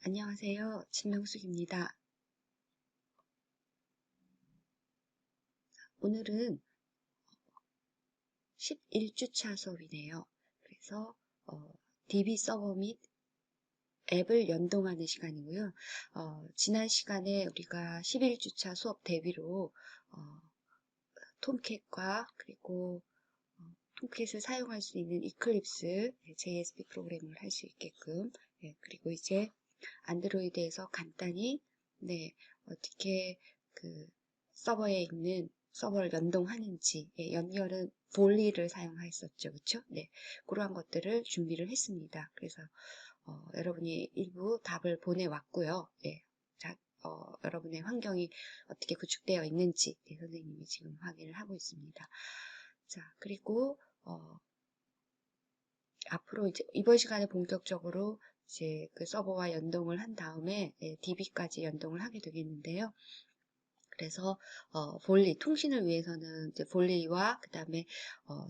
안녕하세요. 진명숙입니다. 오늘은 11주차 수업이네요. 그래서 DB 서버 및 앱을 연동하는 시간이고요. 지난 시간에 우리가 11주차 수업 대비로 톰캣과 그리고 톰캣을 사용할 수 있는 이클립스 JSP 프로그램을 할 수 있게끔 그리고 이제 안드로이드에서 간단히 어떻게 그 서버에 있는 서버를 연동하는지 연결은 볼리를 사용했었죠. 그쵸? 그러한 것들을 준비를 했습니다. 그래서 여러분이 일부 답을 보내왔고요. 자, 여러분의 환경이 어떻게 구축되어 있는지 선생님이 지금 확인을 하고 있습니다. 자, 그리고 앞으로 이제 이번 시간에 본격적으로 이제 그 서버와 연동을 한 다음에 DB까지 연동을 하게 되겠는데요. 그래서 볼리 통신을 위해서는 이제 볼리와 그다음에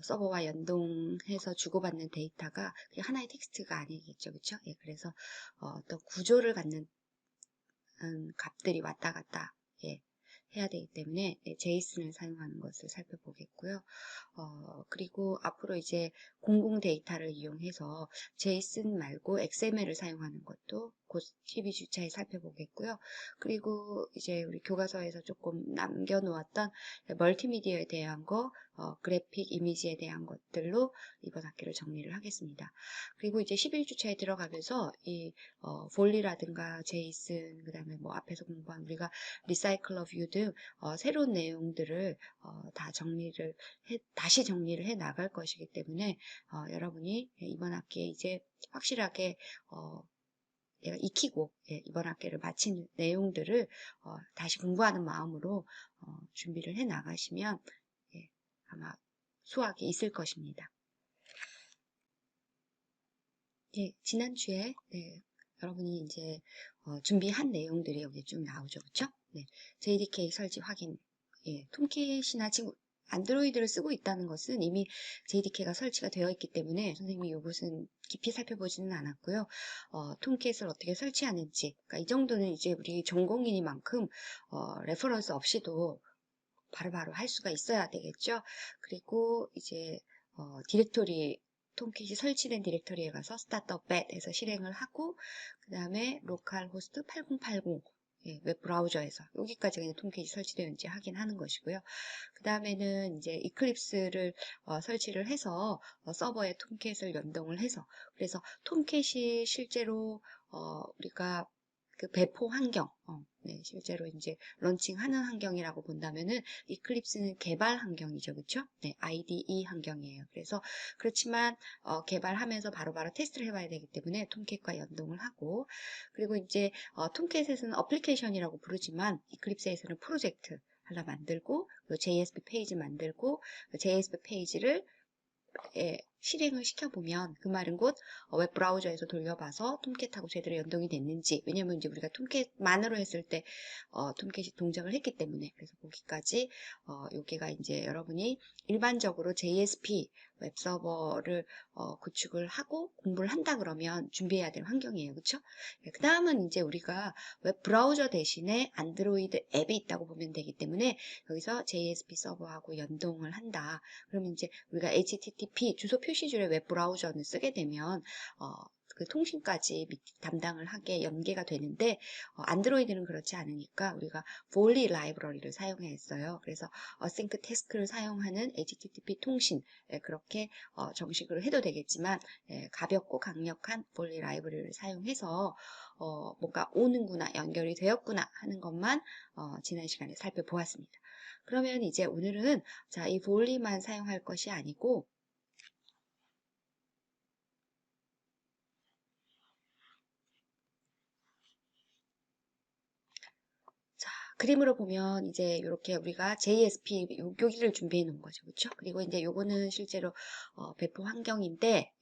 서버와 연동해서 주고받는 데이터가 그냥 하나의 텍스트가 아니겠죠, 그렇죠? 그래서 어떤 구조를 갖는 값들이 왔다 갔다 해야 되기 때문에 제이슨을 사용하는 것을 살펴보겠고요. 그리고 앞으로 이제 공공 데이터를 이용해서 제이슨 말고 XML을 사용하는 것도 곧 12주차에 살펴보겠고요. 그리고 이제 우리 교과서에서 조금 남겨놓았던 멀티미디어에 대한 거, 그래픽 이미지에 대한 것들로 이번 학기를 정리를 하겠습니다. 그리고 이제 11주차에 들어가면서 이 볼리라든가 제이슨, 그 다음에 뭐 앞에서 공부한 우리가 리사이클러 뷰 등 새로운 내용들을 다시 정리를 해 나갈 것이기 때문에 여러분이 이번 학기에 이제 확실하게 내가 익히고 이번 학기를 마친 내용들을 다시 공부하는 마음으로 준비를 해 나가시면 아마 수학이 있을 것입니다. 지난주에 여러분이 이제 준비한 내용들이 여기 쭉 나오죠, 그렇죠? JDK 설치 확인. 톰캣이나 지금 안드로이드를 쓰고 있다는 것은 이미 JDK가 설치가 되어 있기 때문에 선생님이 이것은 깊이 살펴보지는 않았고요. 톰캣을 어떻게 설치하는지, 그러니까 이 정도는 이제 우리 전공인이만큼 레퍼런스 없이도 바로바로 할 수가 있어야 되겠죠. 그리고 이제 디렉토리 톰캣이 설치된 디렉토리에 가서 스타트업 뱃에서 실행을 하고 그 다음에 로컬 호스트 8080 웹 브라우저에서 여기까지 그냥 톰캣이 설치되는지 확인하는 것이고요. 그 다음에는 이제 이클립스를 설치를 해서 서버에 톰캣을 연동을 해서 그래서 톰캣이 실제로 우리가 그 배포 환경, 실제로 이제 런칭하는 환경이라고 본다면은 이클립스는 개발 환경이죠, 그렇죠? IDE 환경이에요. 그래서 그렇지만 개발하면서 바로바로 테스트를 해봐야 되기 때문에 톰캣과 연동을 하고 그리고 이제 톰캣에서는 어플리케이션이라고 부르지만 이클립스에서는 프로젝트 하나 만들고 JSP 페이지 만들고 JSP 페이지를 실행을 시켜보면 그 말은 곧 웹 브라우저에서 돌려봐서 톰캣하고 제대로 연동이 됐는지 왜냐면 이제 우리가 톰캣만으로 했을 때 톰캣이 동작을 했기 때문에 그래서 거기까지 여기가 이제 여러분이 일반적으로 JSP 웹 서버를 구축을 하고 공부를 한다 그러면 준비해야 될 환경이에요. 그렇죠? 그 다음은 이제 우리가 웹 브라우저 대신에 안드로이드 앱이 있다고 보면 되기 때문에 여기서 JSP 서버하고 연동을 한다. 그러면 이제 우리가 HTTP 주소 표시줄의 웹 브라우저를 쓰게 되면 그 통신까지 담당을 하게 연계가 되는데 안드로이드는 그렇지 않으니까 우리가 볼리 라이브러리를 사용했어요. 그래서 어싱크 태스크를 사용하는 HTTP 통신 그렇게 정식으로 해도 되겠지만 가볍고 강력한 볼리 라이브러리를 사용해서 뭔가 오는구나 연결이 되었구나 하는 것만 지난 시간에 살펴보았습니다. 그러면 이제 오늘은 이 볼리만 사용할 것이 아니고 그림으로 보면 이제 이렇게 우리가 JSP 여기를 준비해 놓은 거죠. 그렇죠? 그리고 이제 요거는 실제로 배포 환경인데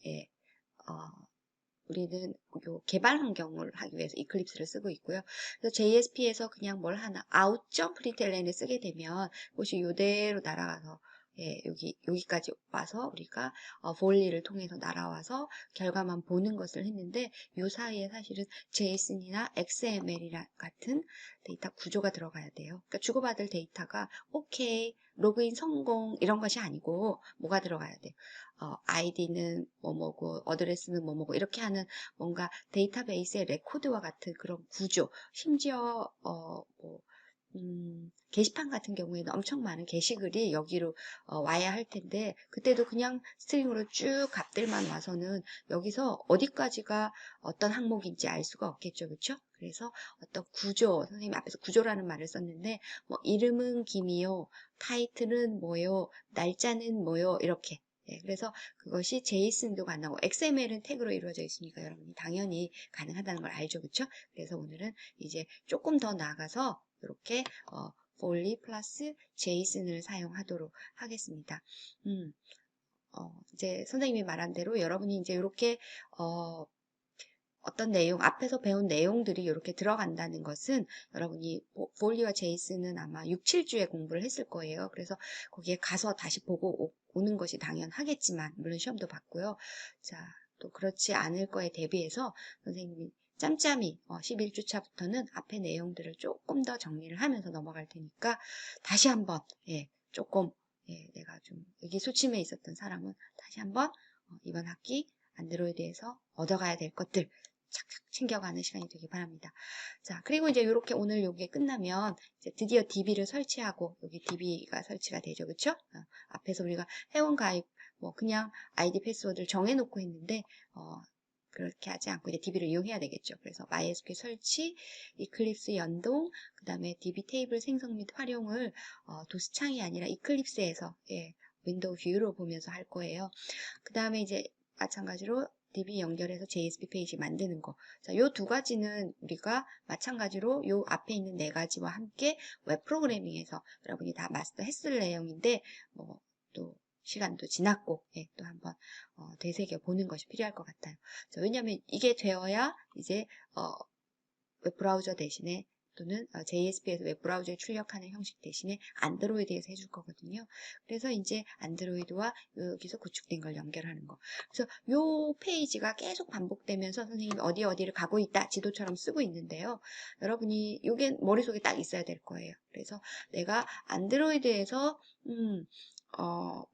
우리는 요 개발 환경을 하기 위해서 이클립스를 쓰고 있고요. 그래서 JSP에서 그냥 뭘 하나 out.println을 쓰게 되면 그것이 이대로 날아가서 예, 여기까지 와서 우리가 볼리를 통해서 날아와서 결과만 보는 것을 했는데 요 사이에 사실은 JSON이나 XML 같은 데이터 구조가 들어가야 돼요. 그러니까 주고받을 데이터가 오케이, 로그인 성공 이런 것이 아니고 뭐가 들어가야 돼요. 아이디는 뭐뭐고 어드레스는 뭐뭐고 이렇게 하는 뭔가 데이터베이스의 레코드와 같은 그런 구조, 심지어 게시판 같은 경우에는 엄청 많은 게시글이 여기로 와야 할 텐데 그때도 그냥 스트링으로 쭉 값들만 와서는 여기서 어디까지가 어떤 항목인지 알 수가 없겠죠. 그렇죠? 그래서 어떤 구조, 선생님이 앞에서 구조라는 말을 썼는데 뭐 이름은 김이요, 타이틀은 뭐요, 날짜는 뭐요 이렇게. 네, 그래서 그것이 JSON도 가능하고 XML은 태그로 이루어져 있으니까 여러분이 당연히 가능하다는 걸 알죠. 그렇죠? 그래서 오늘은 이제 조금 더 나아가서 이렇게 볼리 플러스 제이슨을 사용하도록 하겠습니다. 이제 선생님이 말한 대로 여러분이 이제 이렇게 어떤 내용, 앞에서 배운 내용들이 이렇게 들어간다는 것은 여러분이 볼리와 제이슨은 아마 6, 7주에 공부를 했을 거예요. 그래서 거기에 가서 다시 보고 오는 것이 당연하겠지만 물론 시험도 봤고요. 자, 또 그렇지 않을 거에 대비해서 선생님이 짬짬이 11주차부터는 앞에 내용들을 조금 더 정리를 하면서 넘어갈 테니까 다시 한번 조금 내가 좀 의기소침해 있었던 사람은 다시 한번 이번 학기 안드로이드에서 얻어가야 될 것들 착착 챙겨가는 시간이 되길 바랍니다. 자, 그리고 이제 이렇게 오늘 요게 끝나면 이제 드디어 DB를 설치하고 여기 DB가 설치가 되죠. 그쵸? 앞에서 우리가 회원 가입 뭐 그냥 아이디 패스워드를 정해놓고 했는데 그렇게 하지 않고 이제 DB를 이용해야 되겠죠. 그래서 MySQL 설치, 이클립스 연동, 그 다음에 DB 테이블 생성 및 활용을 도스창이 아니라 이클립스에서 윈도우 뷰로 보면서 할 거예요. 그 다음에 이제 마찬가지로 DB 연결해서 JSP 페이지 만드는 거. 자, 요 두 가지는 우리가 마찬가지로 요 앞에 있는 네 가지와 함께 웹 프로그래밍에서 여러분이 다 마스터 했을 내용인데 또 시간도 지났고 또 한번 되새겨 보는 것이 필요할 것 같아요. 자, 왜냐하면 이게 되어야 이제 웹브라우저 대신에 또는 JSP에서 웹브라우저에 출력하는 형식 대신에 안드로이드에서 해줄 거거든요. 그래서 이제 안드로이드와 여기서 구축된 걸 연결하는 거. 그래서 요 페이지가 계속 반복되면서 선생님이 어디를 가고 있다 지도처럼 쓰고 있는데요. 여러분이 요게 머릿속에 딱 있어야 될 거예요. 그래서 내가 안드로이드에서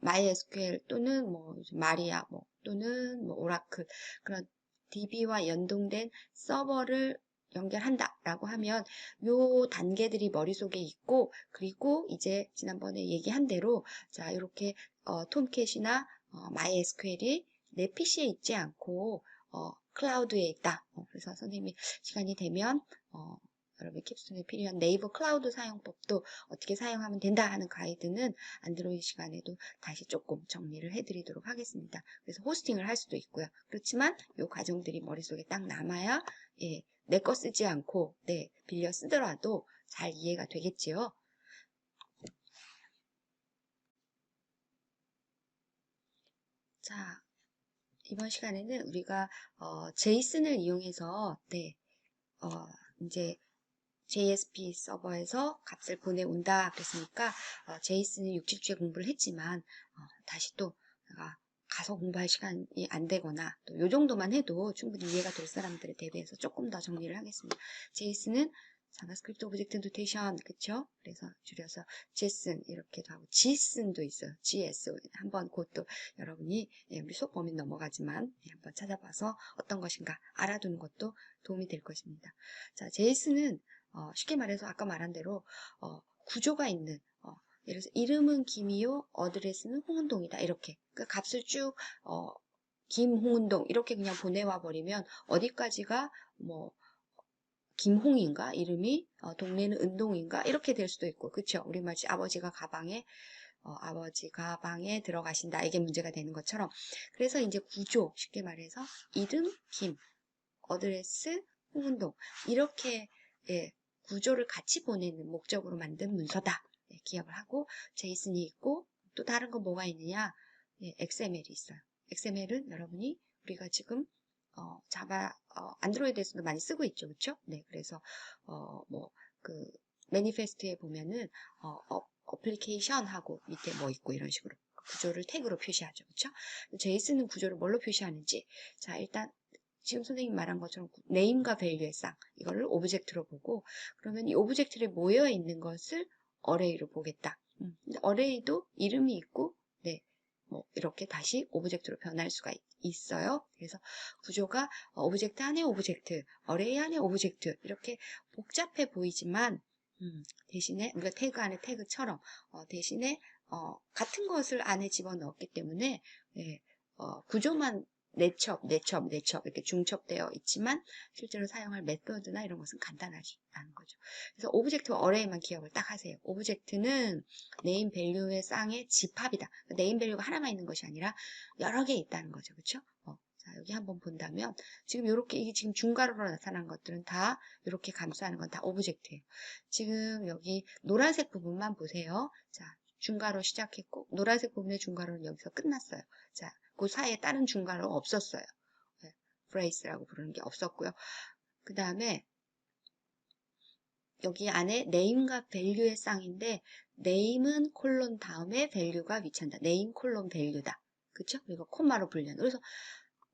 MySQL 또는 뭐 마리아 또는 뭐 오라클 그런 DB와 연동된 서버를 연결한다라고 하면 요 단계들이 머릿속에 있고 그리고 이제 지난번에 얘기한 대로 자 이렇게 톰캣이나 MySQL이 내 PC에 있지 않고 클라우드에 있다. 그래서 선생님이 시간이 되면 여러분 캡스톤에 필요한 네이버 클라우드 사용법도 어떻게 사용하면 된다 하는 가이드는 안드로이드 시간에도 다시 조금 정리를 해드리도록 하겠습니다. 그래서 호스팅을 할 수도 있고요. 그렇지만 요 과정들이 머릿속에 딱 남아야 내 거 쓰지 않고 빌려 쓰더라도 잘 이해가 되겠지요. 자, 이번 시간에는 우리가 제이슨을 이용해서 이제 JSP 서버에서 값을 보내온다 그랬으니까 제이슨은 6, 7주에 공부를 했지만 다시 또 내가 가서 공부할 시간이 안 되거나 또 요 정도만 해도 충분히 이해가 될 사람들에 대비해서 조금 더 정리를 하겠습니다. 제이슨은 자바스크립트 오브젝트 노테이션 그쵸? 그래서 줄여서 JSON 이렇게도 하고 GSON도 있어요. GS 한번 그것도 여러분이 우리 수업 범위 넘어가지만 한번 찾아봐서 어떤 것인가 알아두는 것도 도움이 될 것입니다. 자, JSON은 쉽게 말해서 아까 말한 대로 구조가 있는 예를 들어서 이름은 김이요, 어드레스는 홍은동이다 이렇게 그 값을 쭉 김홍은동 이렇게 그냥 보내와 버리면 어디까지가 뭐 김홍인가 이름이 동네는 은동인가 이렇게 될 수도 있고 그쵸 우리 마치 아버지가 가방에 들어가신다 이게 문제가 되는 것처럼 그래서 이제 구조 쉽게 말해서 이름 김 어드레스 홍은동 이렇게 구조를 같이 보내는 목적으로 만든 문서다 기억을 하고 제이슨이 있고 또 다른 건 뭐가 있느냐 XML이 있어요. XML은 여러분이 우리가 지금 안드로이드에서도 많이 쓰고 있죠. 그렇죠? 네, 그래서 매니페스트에 보면은 어플리케이션하고 밑에 뭐 있고 이런 식으로 구조를 태그로 표시하죠. 그렇죠? 제이슨은 구조를 뭘로 표시하는지. 자, 일단 지금 선생님 말한 것처럼 네임과 밸류의 쌍 이거를 오브젝트로 보고 그러면 이 오브젝트에 모여 있는 것을 어레이로 보겠다. 근데 어레이도 이름이 있고 네, 뭐 이렇게 다시 오브젝트로 변할 수가 있어요. 그래서 구조가 오브젝트 안에 오브젝트, 어레이 안에 오브젝트 이렇게 복잡해 보이지만 대신에 우리가 태그 안에 태그처럼 대신에 같은 것을 안에 집어넣었기 때문에 예, 구조만 내첩 이렇게 중첩되어 있지만 실제로 사용할 메서드나 이런 것은 간단하게 하는 거죠. 그래서 오브젝트와 어레이만 기억을 딱 하세요. 오브젝트는 네임 밸류의 쌍의 집합이다. 네임 밸류가 하나만 있는 것이 아니라 여러 개 있다는 거죠. 그렇죠? 자, 여기 한번 본다면 지금 이렇게 이게 지금 중괄호로 나타난 것들은 다 이렇게 감싸는 건 다 오브젝트예요. 지금 여기 노란색 부분만 보세요. 자, 중괄호 시작했고 노란색 부분의 중괄호는 여기서 끝났어요. 자, 그 사이에 다른 중괄호 없었어요. 네, 브레이스라고 부르는 게 없었고요. 그 다음에 여기 안에 네임과 밸류의 쌍인데 네임은 콜론 다음에 밸류가 위치한다. 네임 콜론 밸류다. 그쵸? 그리고 콤마로 분류한다. 그래서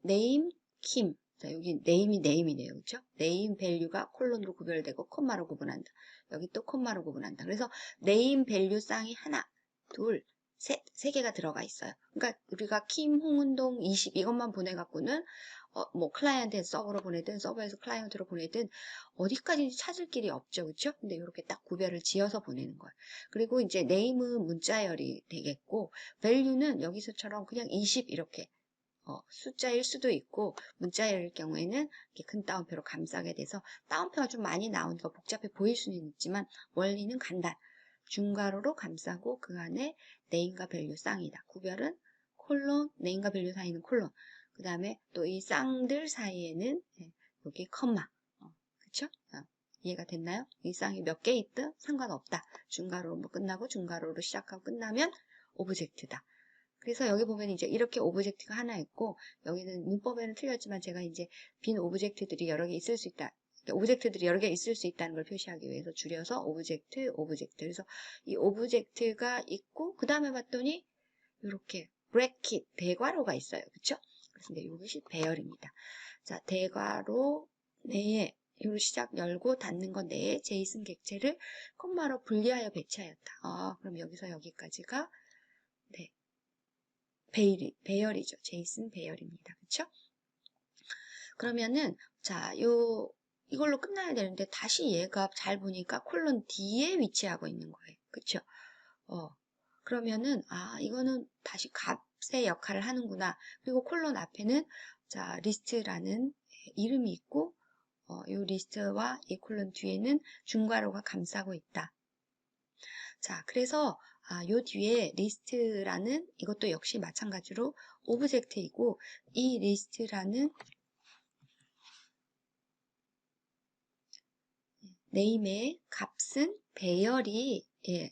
네임 킴. 자, 여기 네임이 네임이네요. 그쵸? 네임 밸류가 콜론으로 구별되고 콤마로 구분한다. 여기 또 콤마로 구분한다. 그래서 네임 밸류 쌍이 하나, 둘, 세 개가 들어가 있어요. 그러니까 우리가 킴 홍은동 20 이것만 보내갖고는 뭐 클라이언트에서 서버로 보내든 서버에서 클라이언트로 보내든 어디까지 찾을 길이 없죠. 그렇죠? 근데 이렇게 딱 구별을 지어서 보내는 거예요. 그리고 이제 네임은 문자열이 되겠고 value는 여기서처럼 그냥 20 이렇게 숫자일 수도 있고 문자일 경우에는 이렇게 큰 따옴표로 감싸게 돼서 따옴표가 좀 많이 나오니까 복잡해 보일 수는 있지만 원리는 간단. 중괄호로 감싸고 그 안에 네임과 밸류 쌍이다. 구별은 콜론, 네임과 밸류 사이는 콜론. 그 다음에 또 이 쌍들 사이에는 여기 컴마. 그쵸? 이해가 됐나요? 이 쌍이 몇 개 있든 상관없다. 중괄호로 뭐 끝나고 중괄호로 시작하고 끝나면 오브젝트다. 그래서 여기 보면 이제 이렇게 오브젝트가 하나 있고 여기는 문법에는 틀렸지만 제가 이제 빈 오브젝트들이 여러 개 있을 수 있다. 오브젝트들이 여러 개 있을 수 있다는 걸 표시하기 위해서 줄여서 오브젝트. 그래서 이 오브젝트가 있고 그 다음에 봤더니 이렇게 브래킷, 대괄호가 있어요. 그쵸? 그래서 이것이 배열입니다. 자, 대괄호 내에 요 시작 열고 닫는 것 내에 제이슨 객체를 콤마로 분리하여 배치하였다. 그럼 여기서 여기까지가 네, 배열이죠. 제이슨 배열입니다. 그쵸? 그러면은 자, 이걸로 끝나야 되는데 다시 얘가 잘 보니까 콜론 D에 위치하고 있는 거예요. 그쵸? 그러면은 이거는 다시 값의 역할을 하는구나. 그리고 콜론 앞에는 자, 리스트라는 이름이 있고 이 리스트와 이 콜론 뒤에는 중괄호가 감싸고 있다. 자, 그래서 요 뒤에 리스트라는 이것도 역시 마찬가지로 오브젝트이고 이 리스트라는 네임의 값은 배열이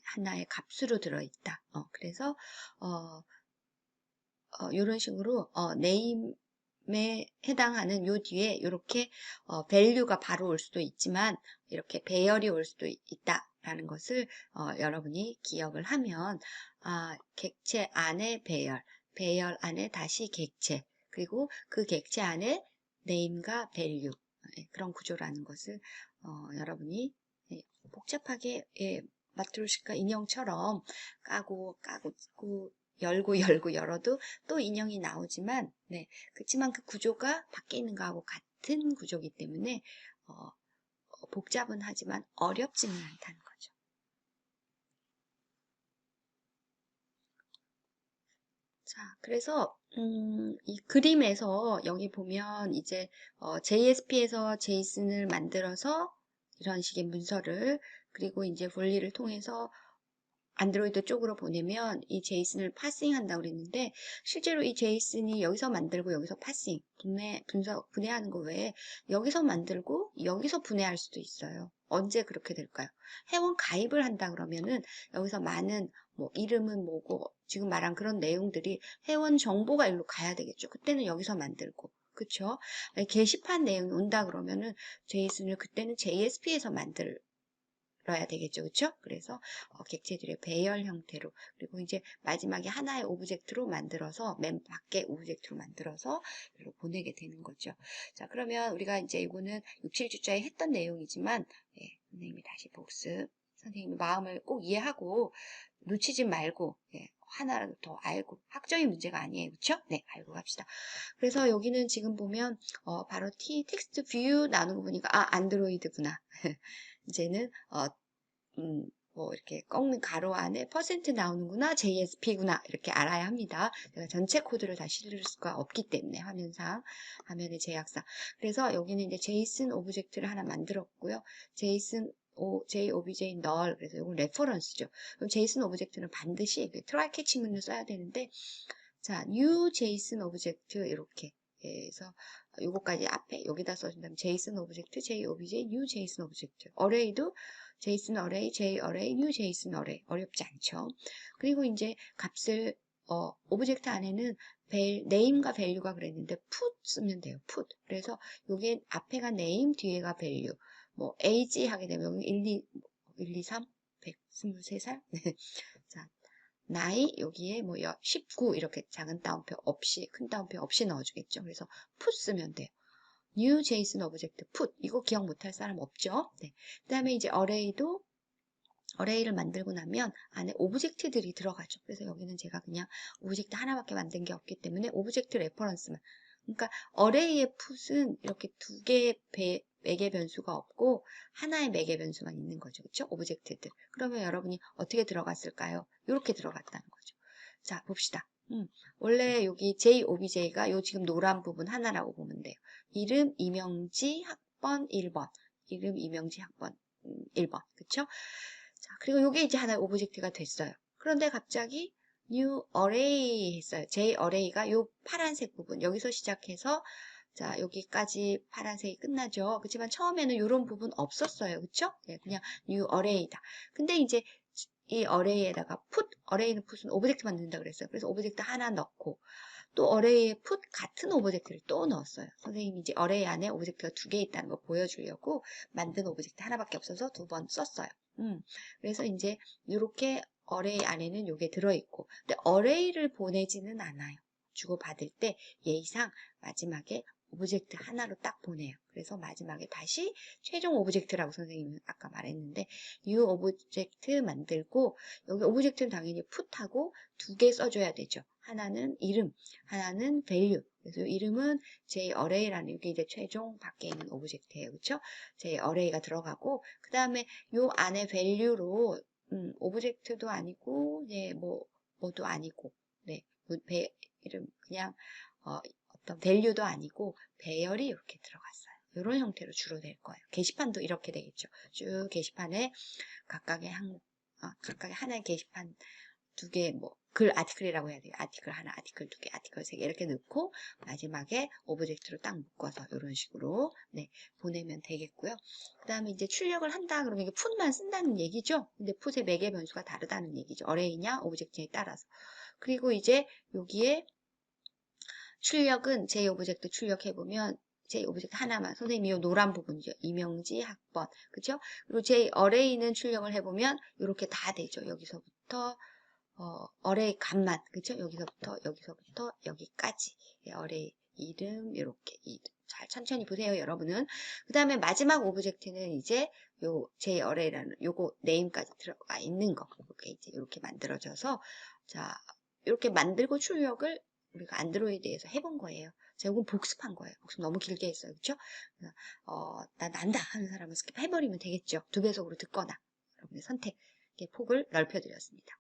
하나의 값으로 들어있다. 그래서 이런 식으로 네임에 해당하는 요 뒤에 이렇게 value가 바로 올 수도 있지만 이렇게 배열이 올 수도 있다라는 것을 여러분이 기억을 하면 객체 안에 배열 안에 다시 객체 그리고 그 객체 안에 name과 value 그런 구조라는 것을 여러분이 복잡하게 마트로시카 인형처럼 까고 열고 열어도 또 인형이 나오지만 그렇지만 그 구조가 밖에 있는 거하고 같은 구조이기 때문에 복잡은 하지만 어렵지는 않다는 거죠. 자, 그래서 이 그림에서 여기 보면 이제 JSP에서 제이슨을 만들어서 이런 식의 문서를 그리고 이제 분리를 통해서 안드로이드 쪽으로 보내면 이 제이슨을 파싱한다고 그랬는데 실제로 이 제이슨이 여기서 만들고 여기서 파싱, 분해하는 거 외에 여기서 만들고 여기서 분해할 수도 있어요. 언제 그렇게 될까요? 회원 가입을 한다 그러면은 여기서 많은 뭐 이름은 뭐고 지금 말한 그런 내용들이 회원 정보가 일로 가야 되겠죠. 그때는 여기서 만들고 그쵸? 게시판 내용이 온다 그러면은 제이슨을 그때는 JSP에서 만들어야 만들어야 되겠죠. 그렇죠? 그래서 객체들의 배열 형태로, 그리고 이제 마지막에 하나의 오브젝트로 만들어서 맨 밖에 오브젝트로 만들어서 보내게 되는 거죠. 자, 그러면 우리가 이제 이거는 6, 7주짜리 했던 내용이지만 선생님이 다시 복습. 선생님의 마음을 꼭 이해하고 놓치지 말고 하나라도 더 알고, 학점이 문제가 아니에요. 그렇죠? 네, 알고 갑시다. 그래서 여기는 지금 보면 바로 텍스트 뷰 나오는 거 보니까 안드로이드구나. 이제는 뭐 이렇게 꺾는 가로 안에 퍼센트 나오는구나, JSP구나 이렇게 알아야 합니다. 제가 전체 코드를 다 실을 수가 없기 때문에 화면상, 화면의 제약상. 그래서 여기는 이제 제이슨 오브젝트를 하나 만들었고요. JOBJ null, 그래서 이건 레퍼런스죠. 그럼 제이슨 오브젝트는 반드시 트라이 캐치문을 써야 되는데, 자, new JSON 오브젝트 이렇게 해서 요거까지 앞에 여기다 써준다면 JSON 오브젝트, JOBJ, new JSON 오브젝트. 어레이도 JSON 어레이, J 어레이, new JSON 어레이. 어렵지 않죠. 그리고 이제 값을 오브젝트 안에는 name과 value가 그랬는데 put 쓰면 돼요. put. 그래서 요게 앞에가 name, 뒤에가 value. 뭐 age 하게 되면 1, 2, 3, 123살? 자, 나이 여기에 뭐 19 이렇게 작은 따옴표 없이 큰 따옴표 없이 넣어주겠죠. 그래서 put 쓰면 돼요. new JSON 오브젝트 put 이거 기억 못할 사람 없죠. 네. 그다음에 이제 array도 어레이를 만들고 나면 안에 오브젝트들이 들어가죠. 그래서 여기는 제가 그냥 오브젝트 하나밖에 만든 게 없기 때문에 오브젝트 레퍼런스만. 그러니까 어레이의 풋은 이렇게 두 개의 매개 변수가 없고 하나의 매개 변수만 있는 거죠. 그렇죠? 오브젝트들. 그러면 여러분이 어떻게 들어갔을까요? 이렇게 들어갔다는 거죠. 자, 봅시다. 원래 여기 JOBJ가 요 지금 노란 부분 하나라고 보면 돼요. 이름 이명지 학번 1번. 이름 이명지 학번 1번. 그쵸? 자, 그리고 요게 이제 하나의 오브젝트가 됐어요. 그런데 갑자기 new array 했어요. j array가 요 파란색 부분 여기서 시작해서 자, 여기까지 파란색이 끝나죠. 그렇지만 처음에는 이런 부분 없었어요. 그쵸? 네, 그냥 new array다. 근데 이제 이 array에다가 array는 put은 오브젝트 만든다 그랬어요. 그래서 오브젝트 하나 넣고 또 array에 put 같은 오브젝트를 또 넣었어요. 선생님이 이제 array 안에 오브젝트가 두 개 있다는 거 보여주려고 만든 오브젝트 하나밖에 없어서 두 번 썼어요. 그래서 이제 이렇게 array 안에는 이게 들어있고, 근데 array를 보내지는 않아요. 주고받을 때 예의상 마지막에 오브젝트 하나로 딱 보내요. 그래서 마지막에 다시 최종 오브젝트라고 선생님은 아까 말했는데 new 오브젝트 만들고 여기 오브젝트는 당연히 put하고 두 개 써줘야 되죠. 하나는 이름, 하나는 value. 그래서 이름은 JArray라는 이게 이제 최종 밖에 있는 오브젝트예요. 그렇죠? JArray가 들어가고 그 다음에 요 안에 value로 오브젝트도 아니고 뭐도 아니고 이름 그냥 어떤 value도 아니고 배열이 이렇게 들어갔어요. 이런 형태로 주로 될 거예요. 게시판도 이렇게 되겠죠. 쭉 게시판에 각각의 하나의 게시판 두 개, 글 아티클이라고 해야 돼요. 아티클 하나, 아티클 두 개, 아티클 세 개 이렇게 넣고 마지막에 오브젝트로 딱 묶어서 이런 식으로 보내면 되겠고요. 그 다음에 이제 출력을 한다 그러면 이게 풋만 쓴다는 얘기죠. 근데 풋의 매개 변수가 다르다는 얘기죠. 어레이냐 오브젝트에 따라서. 그리고 이제 여기에 출력은 제 오브젝트 출력해보면 제 오브젝트 하나만 선생님이 이 노란 부분이죠. 이명지 학번 그죠? 그리고 제 어레이는 출력을 해보면 이렇게 다 되죠. 여기서부터 어레이 값만 그죠? 여기서부터 여기까지 어레이 이름 이렇게 잘 천천히 보세요 여러분은. 그 다음에 마지막 오브젝트는 이제 요 제 어레이라는 요거 네임까지 들어가 있는 거 이렇게 만들어져서 자 이렇게 만들고 출력을 우리가 안드로이드에서 해본 거예요. 제가 이건 복습한 거예요. 복습 너무 길게 했어요. 그렇죠? 나 난다 하는 사람은 스킵해버리면 되겠죠. 2배속으로 듣거나 여러분의 선택의 폭을 넓혀드렸습니다.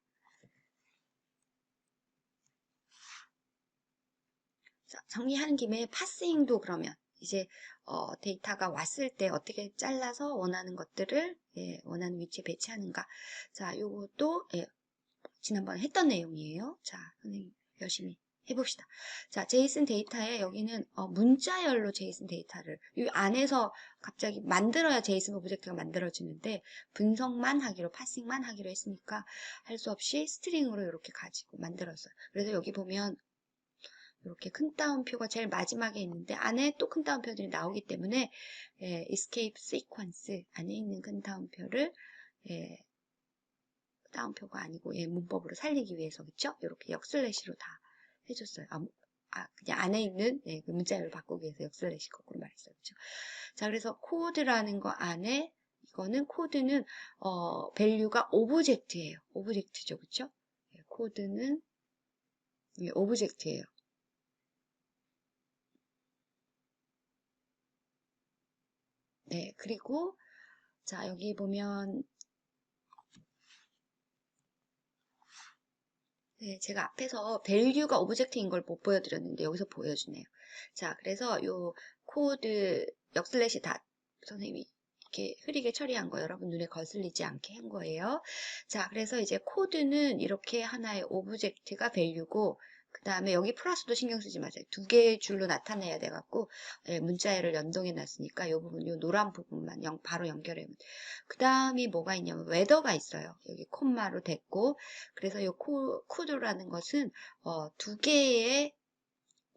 자, 정리하는 김에 파싱도 그러면 이제 데이터가 왔을 때 어떻게 잘라서 원하는 것들을 원하는 위치에 배치하는가. 자, 요것도 지난번에 했던 내용이에요. 자, 선생님 열심히 해봅시다. 자, 제이슨 데이터에 여기는 문자열로 제이슨 데이터를 이 안에서 갑자기 만들어야 제이슨 오브젝트가 만들어지는데 분석만 하기로 파싱만 하기로 했으니까 할 수 없이 스트링으로 이렇게 가지고 만들었어요. 그래서 여기 보면 이렇게 큰 따옴표가 제일 마지막에 있는데 안에 또 큰 따옴표들이 나오기 때문에 escape sequence 안에 있는 큰 따옴표를 예, 다운표가 아니고 예, 문법으로 살리기 위해서 그쵸? 이렇게 역슬래시로 다 해줬어요. 그냥 안에 있는 예, 그 문자열을 바꾸기 위해서 역슬래시 거꾸로 말했어요. 그쵸? 자, 그래서 코드라는 거 안에 이거는 코드는 value가 오브젝트예요. 오브젝트죠, 그쵸? 예, 코드는 예, 오브젝트예요. 네, 그리고 자, 여기 보면 네, 제가 앞에서 value가 오브젝트인 걸 못 보여드렸는데 여기서 보여주네요. 자, 그래서 요 코드 역슬래시 다 선생님이 이렇게 흐리게 처리한 거 여러분 눈에 거슬리지 않게 한 거예요. 자, 그래서 이제 코드는 이렇게 하나의 오브젝트가 value고 그 다음에 여기 플러스도 신경 쓰지 마세요. 두 개의 줄로 나타내야 돼갖고 예, 문자열을 연동해 놨으니까 이 부분, 요 노란 부분만 바로 연결해. 그 다음이 뭐가 있냐면 웨더가 있어요. 여기 콤마로 됐고 그래서 이 코드라는 것은 두 개의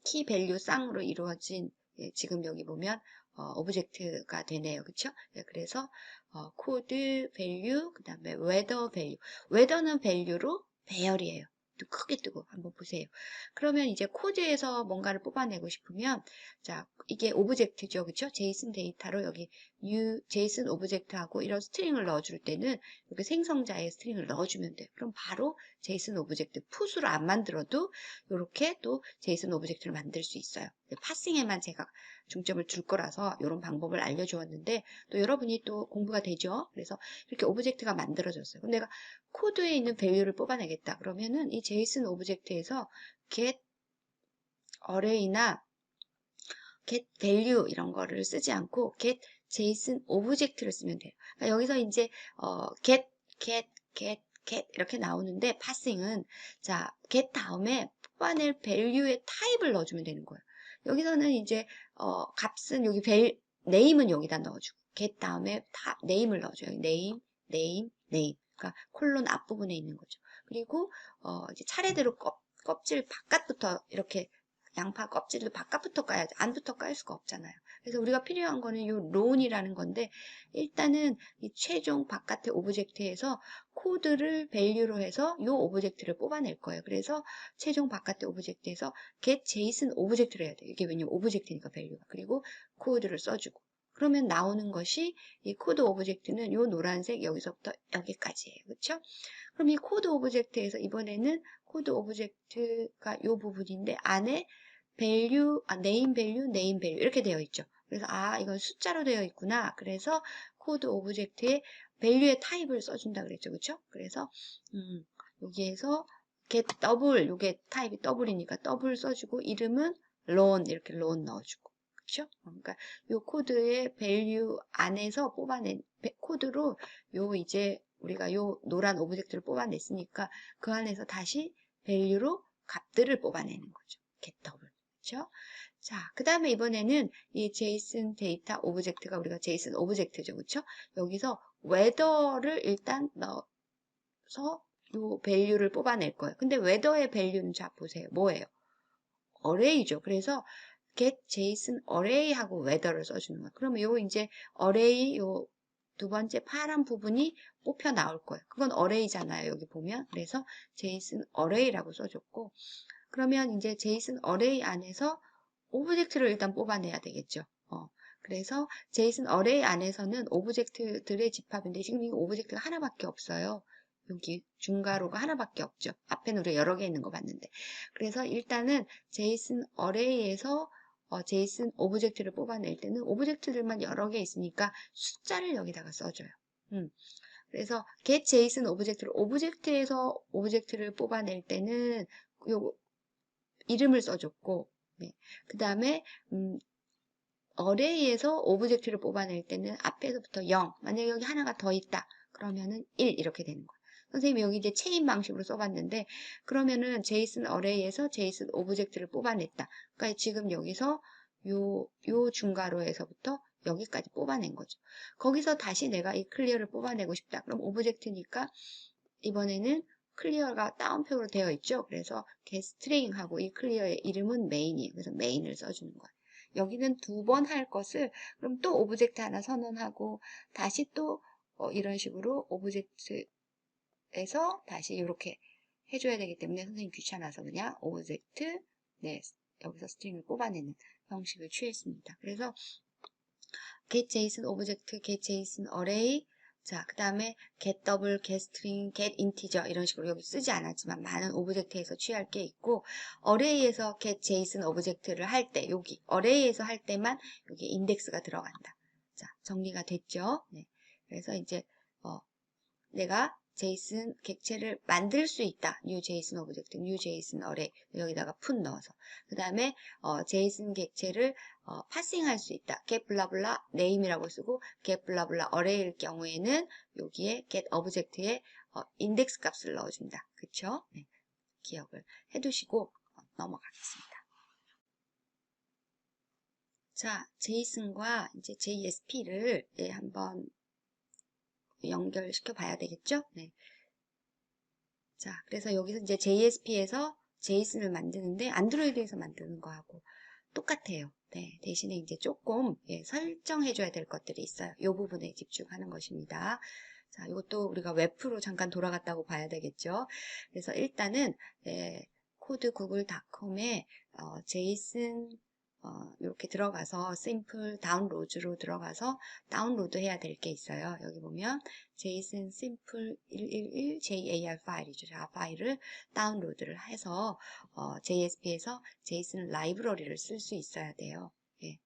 키 밸류 쌍으로 이루어진 예, 지금 여기 보면 오브젝트가 되네요. 그쵸? 예, 그래서 코드 밸류 그 다음에 웨더 밸류 웨더는 밸류로 배열이에요. 크게 뜨고 한번 보세요. 그러면 이제 코드에서 뭔가를 뽑아내고 싶으면 자 이게 오브젝트죠. 그쵸? 제이슨 데이터로 여기 new 제이슨 오브젝트하고 이런 스트링을 넣어줄 때는 이렇게 생성자의 스트링을 넣어주면 돼요. 그럼 바로 제이슨 오브젝트 풋으로 안 만들어도 이렇게 또 제이슨 오브젝트를 만들 수 있어요. 파싱에만 제가 중점을 줄 거라서 이런 방법을 알려주었는데 또 여러분이 또 공부가 되죠. 그래서 이렇게 오브젝트가 만들어졌어요. 그럼 내가 코드에 있는 밸류를 뽑아내겠다. 그러면은 이 제이슨 오브젝트에서 get array나 get value 이런 거를 쓰지 않고 get JSON 오브젝트를 쓰면 돼요. 그러니까 여기서 이제 get 이렇게 나오는데 파싱은 자 get 다음에 뽑아낼 value의 타입을 넣어주면 되는 거예요. 여기서는 이제 값은 여기 name은 여기다 넣어주고 get 다음에 name을 넣어줘요. name. 그러니까 콜론 앞부분에 있는 거죠. 그리고 이제 차례대로 껍질 바깥부터 이렇게 양파 껍질도 바깥부터 까야지 안부터 깔 수가 없잖아요. 그래서 우리가 필요한 거는 요 론이라는 건데 일단은 이 최종 바깥의 오브젝트에서 코드를 밸류로 해서 요 오브젝트를 뽑아낼 거예요. 그래서 최종 바깥의 오브젝트에서 get JSON 오브젝트를 해야 돼요. 이게 왜냐면 오브젝트니까 밸류가. 그리고 코드를 써주고 그러면 나오는 것이 이 코드 오브젝트는 요 노란색 여기서부터 여기까지예요. 그렇죠? 그럼 이 코드 오브젝트에서 이번에는 코드 오브젝트가 이 부분인데 안에 value, name value 이렇게 되어 있죠. 그래서 이건 숫자로 되어 있구나. 그래서 코드 오브젝트의 value의 타입을 써준다 그랬죠. 그렇죠? 그래서 여기에서 get 더블, 요게 타입이 더블이니까 더블 써주고 이름은 론 이렇게 론 넣어주고 그렇죠? 그러니까 요 코드의 value 안에서 뽑아낸 코드로 요 이제 우리가 요 노란 오브젝트를 뽑아냈으니까 그 안에서 다시 value로 값들을 뽑아내는 거죠. get 더블. 그렇죠? 자, 그 다음에 이번에는 이 JSON 데이터 오브젝트가 우리가 JSON 오브젝트죠. 그렇죠? 여기서 whether를 일단 넣어서 요 value를 뽑아낼 거예요. 근데 whether의 value는 자 보세요. 뭐예요? array죠. 그래서 get JSON array하고 whether를 써주는 거예요. 그러면 요 이제 array 요 두 번째 파란 부분이 뽑혀 나올 거예요. 그건 array잖아요. 여기 보면. 그래서 JSON array라고 써줬고 그러면 이제 JSON array 안에서 오브젝트를 일단 뽑아내야 되겠죠. 그래서 JSON array 안에서는 오브젝트들의 집합인데 지금 이 오브젝트가 하나밖에 없어요. 여기 중괄호가 하나밖에 없죠. 앞에는 우리가 여러 개 있는 거 봤는데. 그래서 일단은 JSON array에서 JSON 오브젝트를 뽑아낼 때는 오브젝트들만 여러 개 있으니까 숫자를 여기다가 써줘요. 그래서 get JSON 오브젝트에서 오브젝트를 뽑아낼 때는 요 이름을 써줬고 네. 그 다음에 array에서 오브젝트를 뽑아낼 때는 앞에서부터 0 만약에 여기 하나가 더 있다 그러면은 1 이렇게 되는 거예요. 선생님이 여기 이제 체인 방식으로 써봤는데 그러면은 JSON array에서 JSON 오브젝트를 뽑아냈다. 그러니까 지금 여기서 요 중괄호에서부터 여기까지 뽑아낸 거죠. 거기서 다시 내가 이 클리어를 뽑아내고 싶다. 그럼 오브젝트니까 이번에는 클리어가 다운표로 되어 있죠. 그래서 getString하고 이 클리어의 이름은 main이에요. 그래서 main을 써주는 거예요. 여기는 두 번 할 것을 그럼 또 오브젝트 하나 선언하고 다시 또 이런 식으로 오브젝트에서 다시 이렇게 해줘야 되기 때문에 선생님 귀찮아서 그냥 오브젝트, 네, 여기서 스트링을 뽑아내는 형식을 취했습니다. 그래서 get JSON 오브젝트, get JSON array, 자, 그 다음에 get double, get string, get integer 이런 식으로 여기 쓰지 않았지만 많은 오브젝트에서 취할 게 있고 array에서 get JSON 오브젝트를 할 때 여기 array에서 할 때만 여기 인덱스가 들어간다. 자, 정리가 됐죠? 네. 그래서 이제 내가 JSON 객체를 만들 수 있다. new JSON 오브젝트, new JSON array 여기다가 put 넣어서 그 다음에 JSON 객체를 파싱할 수 있다. get 블라블라 name이라고 쓰고 get 블라블라 array일 경우에는 여기에 get object에 인덱스 값을 넣어준다. 그쵸? 네. 기억을 해두시고 넘어가겠습니다. 자, JSON과 이제 JSP를 한번 연결시켜 봐야 되겠죠? 네. 자, 그래서 여기서 이제 JSP에서 JSON을 만드는데 안드로이드에서 만드는 거하고 똑같아요. 네, 대신에 이제 조금 설정해 줘야 될 것들이 있어요. 이 부분에 집중하는 것입니다. 자, 이것도 우리가 웹프로 잠깐 돌아갔다고 봐야 되겠죠. 그래서 일단은 코드 구글닷컴에 JSON 이렇게 들어가서 simple 다운로드로 들어가서 다운로드 해야 될 게 있어요. 여기 보면 JSON simple 111 JAR 파일이죠. 자, 파일을 다운로드를 해서 JSP에서 JSON 라이브러리를 쓸 수 있어야 돼요. 예.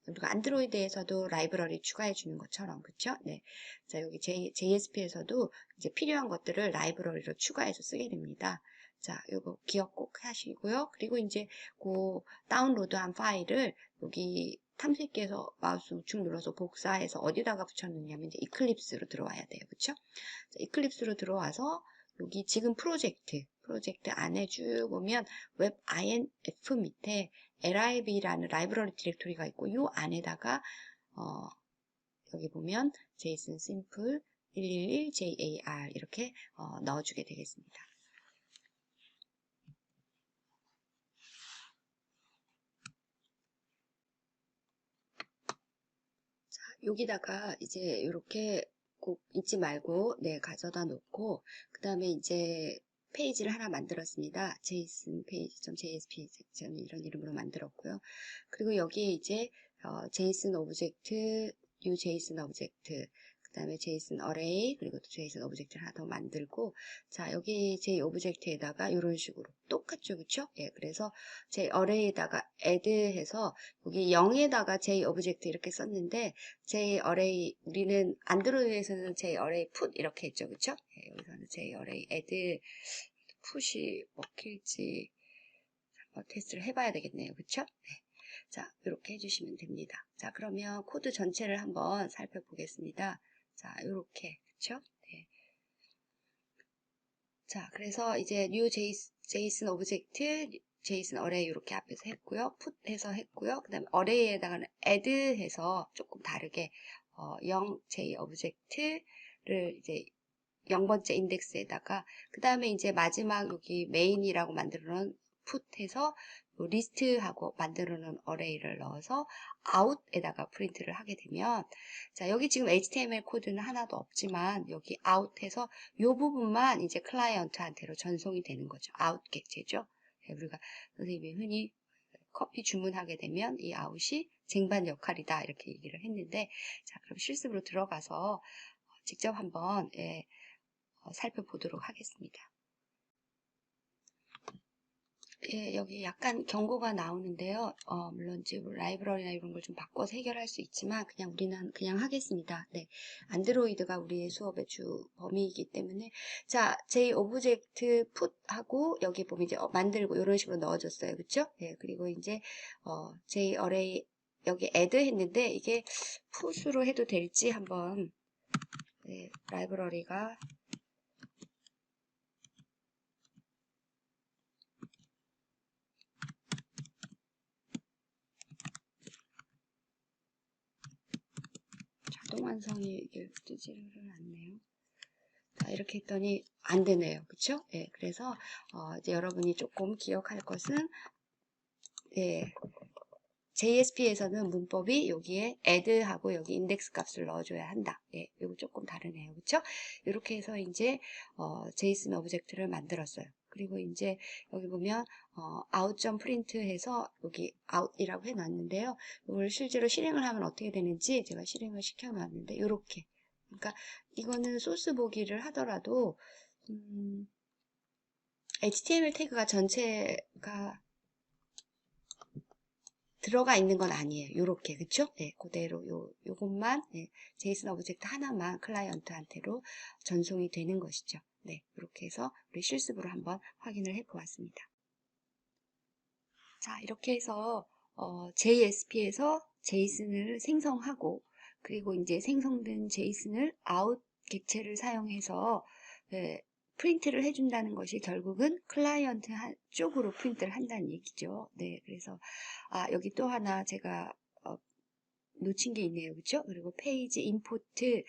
우리가 안드로이드에서도 라이브러리 추가해 주는 것처럼 그쵸? 네. 자, 여기 JSP에서도 이제 필요한 것들을 라이브러리로 추가해서 쓰게 됩니다. 자, 요거 기억 꼭 하시고요. 그리고 이제 그 다운로드한 파일을 여기 탐색기에서 마우스 우측 눌러서 복사해서 어디다가 붙였느냐면 이제 이클립스로 들어와야 돼요. 그쵸? 자, 이클립스로 들어와서 여기 지금 프로젝트 안에 쭉 오면 웹 INF 밑에 lib라는 라이브러리 디렉토리가 있고 이 안에다가 여기 보면 JSON simple 111 JAR 이렇게 넣어주게 되겠습니다. 자, 여기다가 이제 이렇게 꼭 잊지 말고 가져다 놓고 그 다음에 이제 페이지를 하나 만들었습니다. JSON page.jsp 섹션 이런 이름으로 만들었고요. 그리고 여기에 이제 JSON 오브젝트, new JSON 오브젝트, 그 다음에 JSON array, 그리고 또 JSON 오브젝트를 하나 더 만들고, 자, 여기 J 오브젝트에다가 이런 식으로 똑같죠, 그쵸? 예, 그래서 J array에다가 add 해서 여기 0에다가 J 오브젝트 이렇게 썼는데, J array, 우리는 안드로이드에서는 J array put 이렇게 했죠, 그쵸? 예, 여기서는 J array add, 풋이 먹힐지 한번 테스트를 해봐야 되겠네요, 그쵸? 네. 자, 이렇게 해주시면 됩니다. 자, 그러면 코드 전체를 한번 살펴보겠습니다. 자, 이렇게, 그쵸? 네. 자, 그래서 이제 new JSON 오브젝트, JSON array 이렇게 앞에서 했고요. put 해서 했고요. 그 다음에 array에다가는 add 해서 조금 다르게 0J 오브젝트를 이제 0번째 인덱스에다가 그 다음에 이제 마지막 여기 메인이라고 만들어 놓은 put 해서 리스트하고 만들어 놓은 array를 넣어서 out에다가 프린트를 하게 되면 자, 여기 지금 HTML 코드는 하나도 없지만 여기 out 해서 이 부분만 이제 클라이언트한테로 전송이 되는 거죠. out 객체죠. 우리가 선생님이 흔히 커피 주문하게 되면 이 out이 쟁반 역할이다 이렇게 얘기를 했는데 자, 그럼 실습으로 들어가서 직접 한번 살펴보도록 하겠습니다. 예, 여기 약간 경고가 나오는데요. 물론 지금 라이브러리나 이런 걸 좀 바꿔서 해결할 수 있지만 그냥 우리는 그냥 하겠습니다. 네, 안드로이드가 우리의 수업의 주 범위이기 때문에 자, J 오브젝트 put하고 여기 보면 이제 만들고 이런 식으로 넣어줬어요, 그렇죠? 예, 그리고 이제 J array 여기 add 했는데 이게 put으로 해도 될지 한번 라이브러리가 자동 완성이 이게 뜨지를 않네요. 자, 이렇게 했더니 안 되네요. 그쵸? 예, 그래서, 이제 여러분이 조금 기억할 것은, JSP에서는 문법이 여기에 add하고 여기 인덱스 값을 넣어줘야 한다. 예, 이거 조금 다르네요. 그쵸? 이렇게 해서 이제, JSON 오브젝트를 만들었어요. 그리고 이제 여기 보면, out.print 해서 여기 out이라고 해놨는데요. 이걸 실제로 실행을 하면 어떻게 되는지 제가 실행을 시켜놨는데, 이렇게. 그러니까 이거는 소스 보기를 하더라도, HTML 태그가 전체가 들어가 있는 건 아니에요. 요렇게, 그쵸? 네, 그대로 요것만, 네, 제이슨 오브젝트 하나만 클라이언트한테로 전송이 되는 것이죠. 네, 이렇게 해서 우리 실습으로 한번 확인을 해 보았습니다. 자, 이렇게 해서, JSP에서 제이슨을 생성하고, 그리고 이제 생성된 제이슨을 아웃 객체를 사용해서, 네, 프린트를 해준다는 것이 결국은 클라이언트 쪽으로 프린트를 한다는 얘기죠. 네, 그래서 여기 또 하나 제가 놓친 게 있네요. 그렇죠? 그리고 페이지 임포트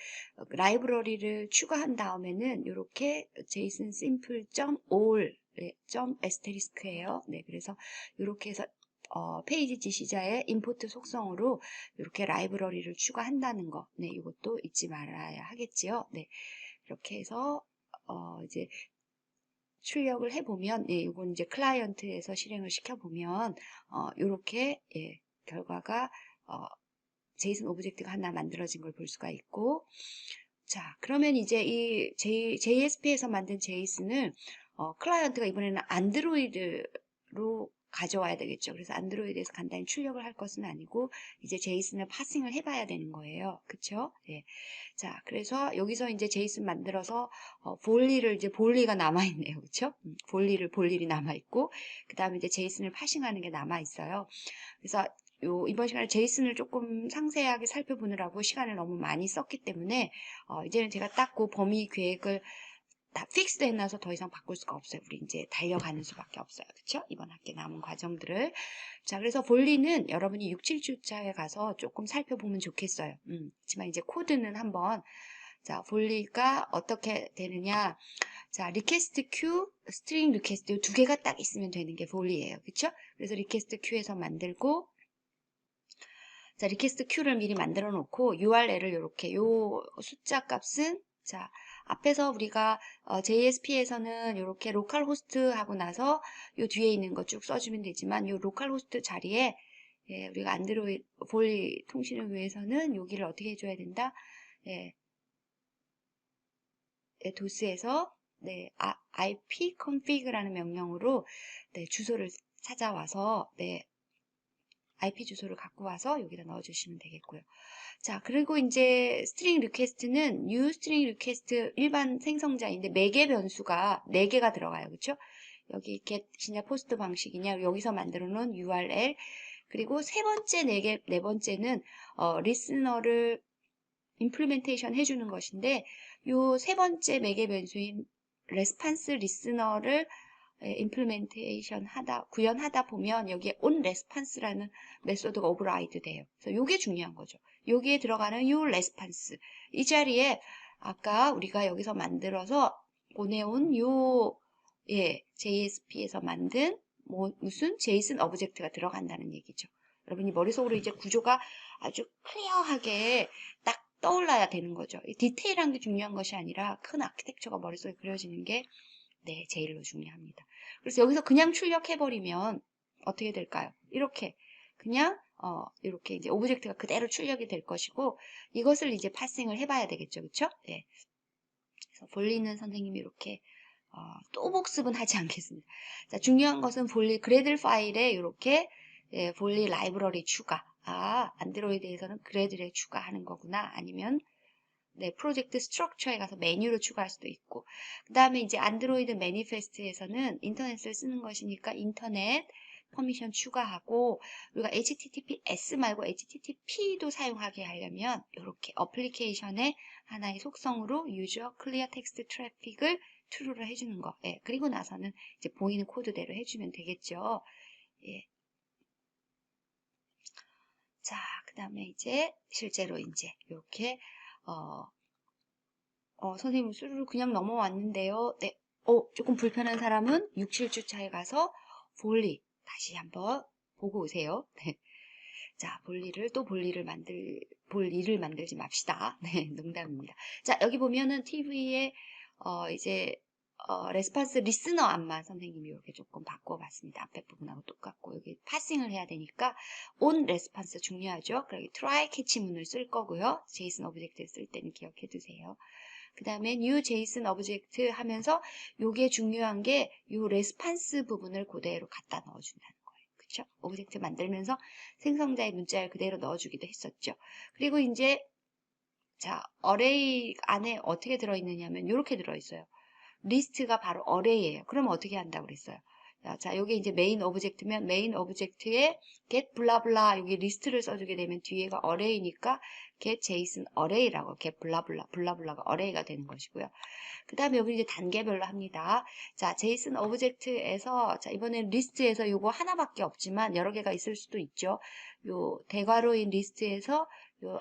라이브러리를 추가한 다음에는 이렇게 JSON simple.all .asteris크예요. 네, 그래서 이렇게 해서 페이지 지시자의 임포트 속성으로 이렇게 라이브러리를 추가한다는 거. 네, 이것도 잊지 말아야 하겠지요. 네, 이렇게 해서 이제 출력을 해보면, 예, 이건 이제 클라이언트에서 실행을 시켜보면, 요렇게, 예, 결과가, 제이슨 오브젝트가 하나 만들어진 걸 볼 수가 있고, 자, 그러면 이제 이 JSP에서 만든 제이슨을, 클라이언트가 이번에는 안드로이드로 가져와야 되겠죠. 그래서 안드로이드에서 간단히 출력을 할 것은 아니고, 이제 제이슨을 파싱을 해봐야 되는 거예요. 그쵸? 예. 자, 그래서 여기서 이제 제이슨 만들어서 볼리를 이제 볼리가 남아있네요. 그쵸? 볼일이 남아있고, 그 다음에 이제 제이슨을 파싱하는 게 남아있어요. 그래서 이번 시간에 제이슨을 조금 상세하게 살펴보느라고 시간을 너무 많이 썼기 때문에, 이제는 제가 딱 그 범위 계획을 다 픽스드 해놔서 더 이상 바꿀 수가 없어요. 우리 이제 달려가는 수밖에 없어요. 그쵸? 이번 학기 남은 과정들을. 자, 그래서 볼리는 여러분이 6, 7주차에 가서 조금 살펴보면 좋겠어요. 하지만 이제 코드는 한번, 자, 볼리가 어떻게 되느냐. 자, 리퀘스트 큐, 스트링 리퀘스트 이 두 개가 딱 있으면 되는 게 볼리예요. 그쵸? 그래서 리퀘스트 큐에서 만들고, 자, 리퀘스트 큐를 미리 만들어 놓고 URL을 이렇게 요 숫자 값은 자, 앞에서 우리가 JSP에서는 이렇게 로컬 호스트 하고 나서 요 뒤에 있는 거 쭉 써주면 되지만 요 로컬 호스트 자리에 예, 우리가 안드로이드 볼리 통신을 위해서는 여기를 어떻게 해줘야 된다? 예, 예, 도스에서 네, ipconfig라는 명령으로 네, 주소를 찾아와서 네, IP 주소를 갖고 와서 여기다 넣어주시면 되겠고요. 자, 그리고 이제 스트링 리퀘스트는 new 스트링 리퀘스트 일반 생성자인데 매개 변수가 4개가 들어가요. 그렇죠? 여기 get이냐 포스트 방식이냐 여기서 만들어 놓은 URL 그리고 네 번째는 리스너를 임플리멘테이션 해주는 것인데 요 세 번째 매개 변수인 레스판스 리스너를 임플리멘테이션 구현하다 보면 여기에 on response라는 메소드가 오버라이드 돼요. 그래서 요게 중요한 거죠. 여기에 들어가는 요 response. 이 자리에 아까 우리가 여기서 만들어서 보내온 예, JSP에서 만든 무슨 JSON 오브젝트가 들어간다는 얘기죠. 여러분이 머릿속으로 이제 구조가 아주 클리어하게 딱 떠올라야 되는 거죠. 디테일한 게 중요한 것이 아니라 큰 아키텍처가 머릿속에 그려지는 게 네, 제일로 중요합니다. 그래서 여기서 그냥 출력해버리면 어떻게 될까요? 이렇게 그냥 이렇게 이제 오브젝트가 그대로 출력이 될 것이고 이것을 이제 파싱을 해봐야 되겠죠, 그렇죠? 네. 그래서 볼리는 선생님이 이렇게 또 복습은 하지 않겠습니다. 자, 중요한 것은 볼리 그래들 파일에 이렇게 예, 볼리 라이브러리 추가. 안드로이드에서는 그래들에 추가하는 거구나. 아니면 네, 프로젝트 스트럭처에 가서 메뉴로 추가할 수도 있고 그 다음에 이제 안드로이드 매니페스트에서는 인터넷을 쓰는 것이니까 인터넷 퍼미션 추가하고 우리가 HTTPS 말고 HTTP도 사용하게 하려면 이렇게 어플리케이션의 하나의 속성으로 유저 클리어 텍스트 트래픽을 true를 해주는 거. 예, 그리고 나서는 이제 보이는 코드대로 해주면 되겠죠. 예. 자, 그 다음에 이제 실제로 이제 이렇게 선생님 수루를 그냥 넘어왔는데요. 네. 조금 불편한 사람은 6, 7주 차에 가서 볼리 다시 한번 보고 오세요. 네. 자, 볼 일을 만들지 맙시다. 네, 농담입니다. 자, 여기 보면은 TV에, 이제, 레스판스 리스너 암만 선생님이 이렇게 조금 바꿔봤습니다. 앞에 부분하고 똑같고, 여기 파싱을 해야 되니까, 온 레스판스 중요하죠. 그리고 try 캐치문을 쓸 거고요. 제이슨 오브젝트 쓸 때는 기억해 두세요. 그 다음에 new JSON 오브젝트 하면서 요게 중요한 게 요 레스판스 부분을 그대로 갖다 넣어준다는 거예요. 그쵸? 오브젝트 만들면서 생성자의 문자를 그대로 넣어주기도 했었죠. 그리고 이제 자, 어레이 안에 어떻게 들어있느냐면 이렇게 들어있어요. 리스트가 바로 어레이예요. 그러면 어떻게 한다고 그랬어요? 자, 여기 이제 메인 오브젝트면 메인 오브젝트에 get 블라블라 여기 리스트를 써주게 되면 뒤에가 어레이니까 get JSON 어레이라고 get 블라블라가 어레이가 되는 것이고요. 그 다음에 여기 이제 단계별로 합니다. 자, JSON 오브젝트에서 자, 이번엔 리스트에서 요거 하나밖에 없지만 여러 개가 있을 수도 있죠. 요 대괄호인 리스트에서 요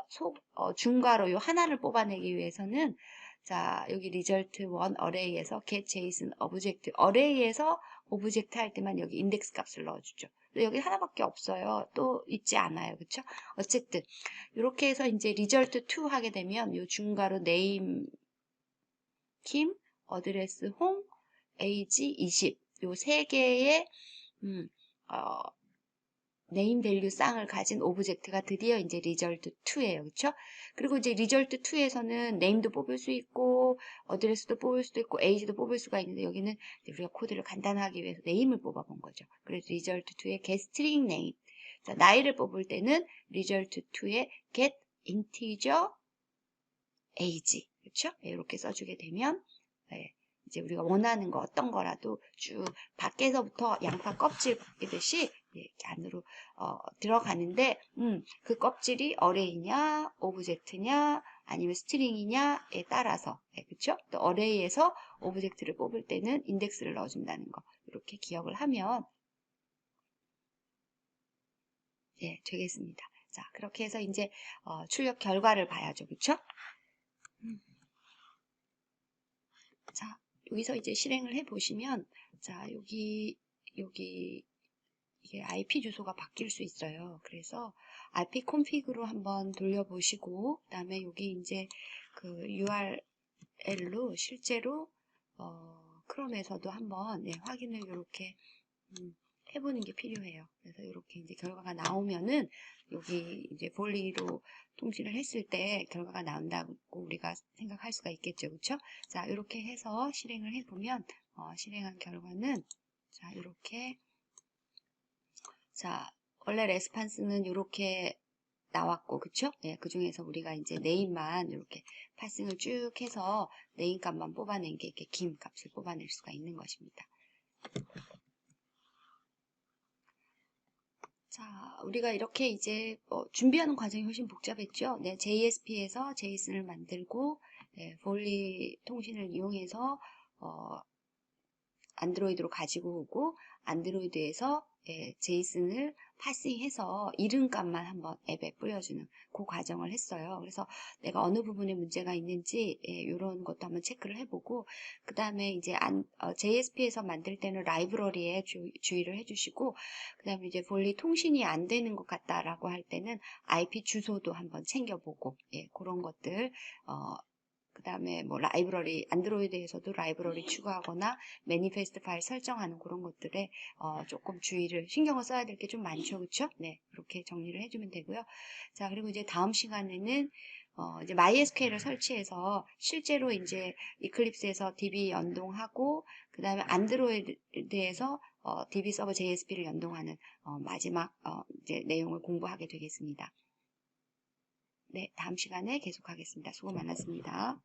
중괄호 요 하나를 뽑아내기 위해서는 자, 여기 result 1 array에서 get JSON 오브젝트 array에서 오브젝트 할 때만 여기 인덱스 값을 넣어주죠. 근데 여기 하나밖에 없어요. 또 있지 않아요. 그쵸? 어쨌든 이렇게 해서 이제 result 2 하게 되면 요 중괄호 name 김, 어드레스 홈, age 20 요 세 개의 네임 밸류 쌍을 가진 오브젝트가 드디어 이제 result 2예요. 그쵸? 그리고 이제 result 2에서는 name도 뽑을 수 있고 어드레스도 뽑을 수도 있고 age도 뽑을 수가 있는데 여기는 우리가 코드를 간단하게 위해서 name을 뽑아본 거죠. 그래서 result 2의 get string name. 자, 나이를 뽑을 때는 result 2의 get integer age. 그쵸? 이렇게 써주게 되면 네, 이제 우리가 원하는 거 어떤 거라도 쭉 밖에서부터 양파 껍질 벗기듯이 이렇게 안으로 들어가는데 그 껍질이 어레이냐 오브젝트냐 아니면 스트링이냐에 따라서 네, 그쵸? 또 어레이에서 오브젝트를 뽑을 때는 인덱스를 넣어준다는 거 이렇게 기억을 하면 네, 되겠습니다. 자, 그렇게 해서 이제 출력 결과를 봐야죠. 그쵸? 자, 여기서 이제 실행을 해 보시면 자, 여기 이게 IP 주소가 바뀔 수 있어요. 그래서 IP 콘피그로 한번 돌려보시고 그다음에 여기 이제 그 URL로 실제로 크롬에서도 한번 네, 확인을 이렇게 해보는 게 필요해요. 그래서 이렇게 이제 결과가 나오면은 여기 이제 볼리로 통신을 했을 때 결과가 나온다고 우리가 생각할 수가 있겠죠. 그렇죠? 자, 이렇게 해서 실행을 해보면 실행한 결과는 자, 이렇게 자, 원래 레스판스는 이렇게 나왔고, 그쵸? 네, 그 중에서 우리가 이제 네임만 이렇게 파싱을 쭉 해서 네임 값만 뽑아낸 게 이렇게 긴 값을 뽑아낼 수가 있는 것입니다. 자, 우리가 이렇게 이제 준비하는 과정이 훨씬 복잡했죠. 네, JSP에서 JSON을 만들고, 네, 볼리 통신을 이용해서 안드로이드로 가지고 오고, 안드로이드에서 예, 제이슨을 파싱해서 이름값만 한번 앱에 뿌려주는 그 과정을 했어요. 그래서 내가 어느 부분에 문제가 있는지 예, 이런 것도 한번 체크를 해보고 그 다음에 이제 JSP에서 만들 때는 라이브러리에 주의를 해주시고 그 다음에 이제 볼리 통신이 안 되는 것 같다라고 할 때는 IP 주소도 한번 챙겨보고 예, 그런 것들 그 다음에 뭐 라이브러리 안드로이드에서도 라이브러리 추가하거나 매니페스트 파일 설정하는 그런 것들에 조금 신경을 써야 될 게 좀 많죠. 그쵸? 네, 이렇게 정리를 해주면 되고요. 자, 그리고 이제 다음 시간에는 이제 MySQL을 설치해서 실제로 이제 이클립스에서 DB 연동하고 그 다음에 안드로이드에서 DB 서버 JSP를 연동하는 마지막 이제 내용을 공부하게 되겠습니다. 네, 다음 시간에 계속하겠습니다. 수고 많았습니다.